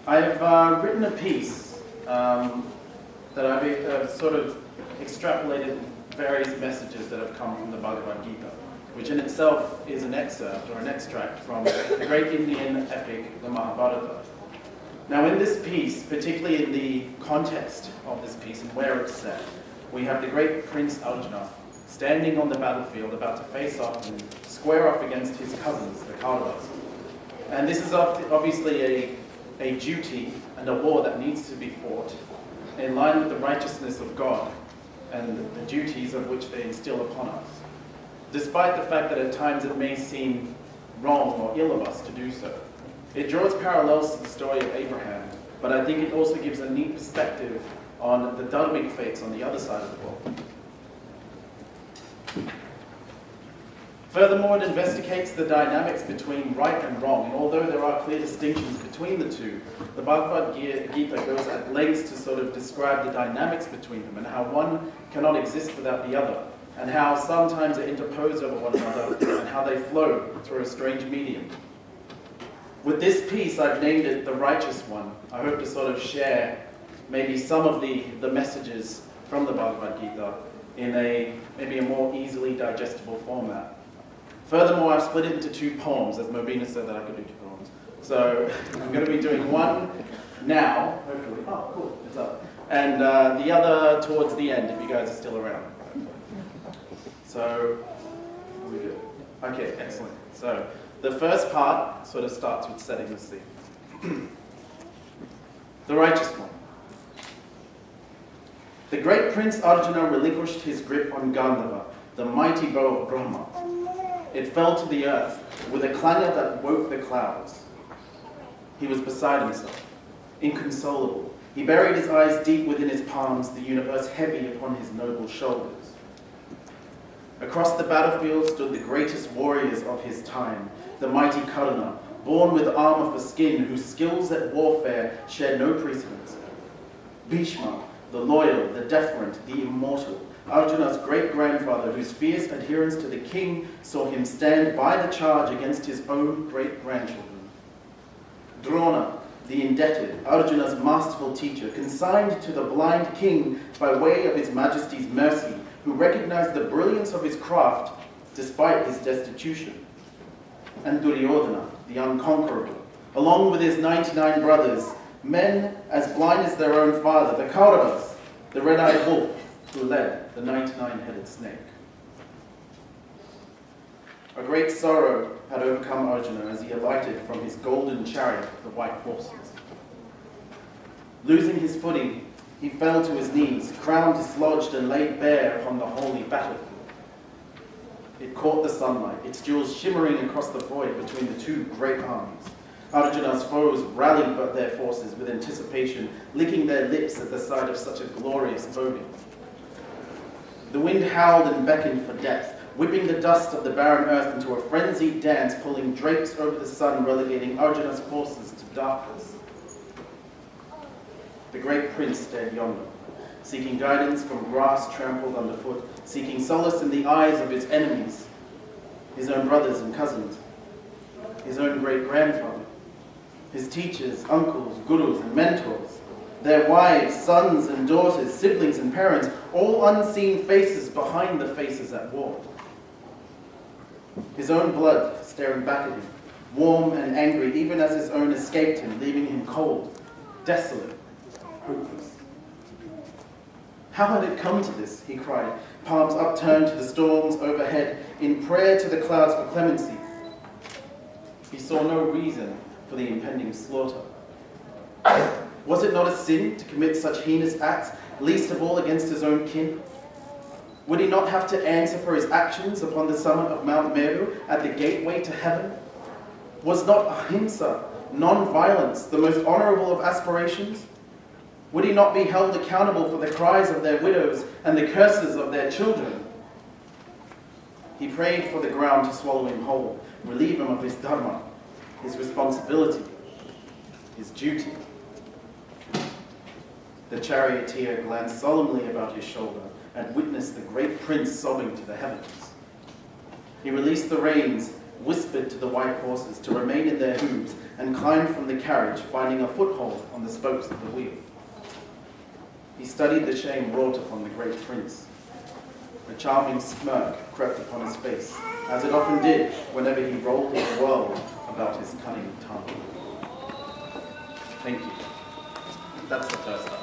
I've written a piece that I've sort of extrapolated various messages that have come from the Bhagavad Gita, which in itself is an excerpt or an extract from the great Indian epic, the Mahabharata. Now in this piece, particularly in the context of this piece and where it's set, we have the great Prince Arjuna standing on the battlefield about to face off and square off against his cousins, the Kauravas. And this is obviously a duty and a war that needs to be fought in line with the righteousness of God and the duties of which they instill upon us, despite the fact that at times it may seem wrong or ill of us to do so. It draws parallels to the story of Abraham, but I think it also gives a neat perspective on the dharmic fates on the other side of the world. Furthermore, it investigates the dynamics between right and wrong, and although there are clear distinctions between the two, the Bhagavad Gita goes at lengths to sort of describe the dynamics between them and how one cannot exist without the other, and how sometimes they interpose over one another and how they flow through a strange medium. With this piece, I've named it The Righteous One. I hope to sort of share maybe some of the messages from the Bhagavad Gita in maybe a more easily digestible format. Furthermore, I've split it into two poems, as Mobina said that I could do two poems. So I'm going to be doing one now, hopefully. Oh, cool, it's up. And the other towards the end, if you guys are still around. So, are we good? Okay, excellent. So, the first part sort of starts with setting the scene. The Righteous One. The great Prince Arjuna relinquished his grip on Gandhava, the mighty bow of Brahma. It fell to the earth with a clangor that woke the clouds. He was beside himself, inconsolable. He buried his eyes deep within his palms, the universe heavy upon his noble shoulders. Across the battlefield stood the greatest warriors of his time, the mighty Karna, born with armor for skin, whose skills at warfare shared no precedence. Bhishma, the loyal, the deferent, the immortal, Arjuna's great-grandfather, whose fierce adherence to the king saw him stand by the charge against his own great-grandchildren. Drona, the indebted, Arjuna's masterful teacher, consigned to the blind king by way of his majesty's mercy, who recognized the brilliance of his craft despite his destitution. And Duryodhana, the unconquerable, along with his 99 brothers, men as blind as their own father, the Kauravas, the red-eyed wolf, who led the 99-headed snake. A great sorrow had overcome Arjuna as he alighted from his golden chariot of the white horses. Losing his footing, he fell to his knees, crown dislodged and laid bare upon the holy battlefield. It caught the sunlight, its jewels shimmering across the void between the two great armies. Arjuna's foes rallied but their forces with anticipation, licking their lips at the sight of such a glorious boding. The wind howled and beckoned for death, whipping the dust of the barren earth into a frenzied dance, pulling drapes over the sun, relegating Arjuna's forces to darkness. The great prince stared yonder, seeking guidance from grass trampled underfoot, seeking solace in the eyes of his enemies, his own brothers and cousins, his own great-grandfather, his teachers, uncles, gurus, and mentors, their wives, sons and daughters, siblings and parents, all unseen faces behind the faces at war. His own blood staring back at him, warm and angry, even as his own escaped him, leaving him cold, desolate, hopeless. How had it come to this, he cried, palms upturned to the storms overhead, in prayer to the clouds for clemency. He saw no reason for the impending slaughter. Was it not a sin to commit such heinous acts, least of all against his own kin? Would he not have to answer for his actions upon the summit of Mount Meru at the gateway to heaven? Was not ahimsa, non-violence, the most honorable of aspirations? Would he not be held accountable for the cries of their widows and the curses of their children? He prayed for the ground to swallow him whole, relieve him of his dharma, his responsibility, his duty. The charioteer glanced solemnly about his shoulder and witnessed the great prince sobbing to the heavens. He released the reins whispered to the white horses to remain in their hooves, and climbed from the carriage, finding a foothold on the spokes of the wheel. He studied the shame wrought upon the great prince. A charming smirk crept upon his face, as it often did whenever he rolled his world about his cunning tongue. Thank you. That's the first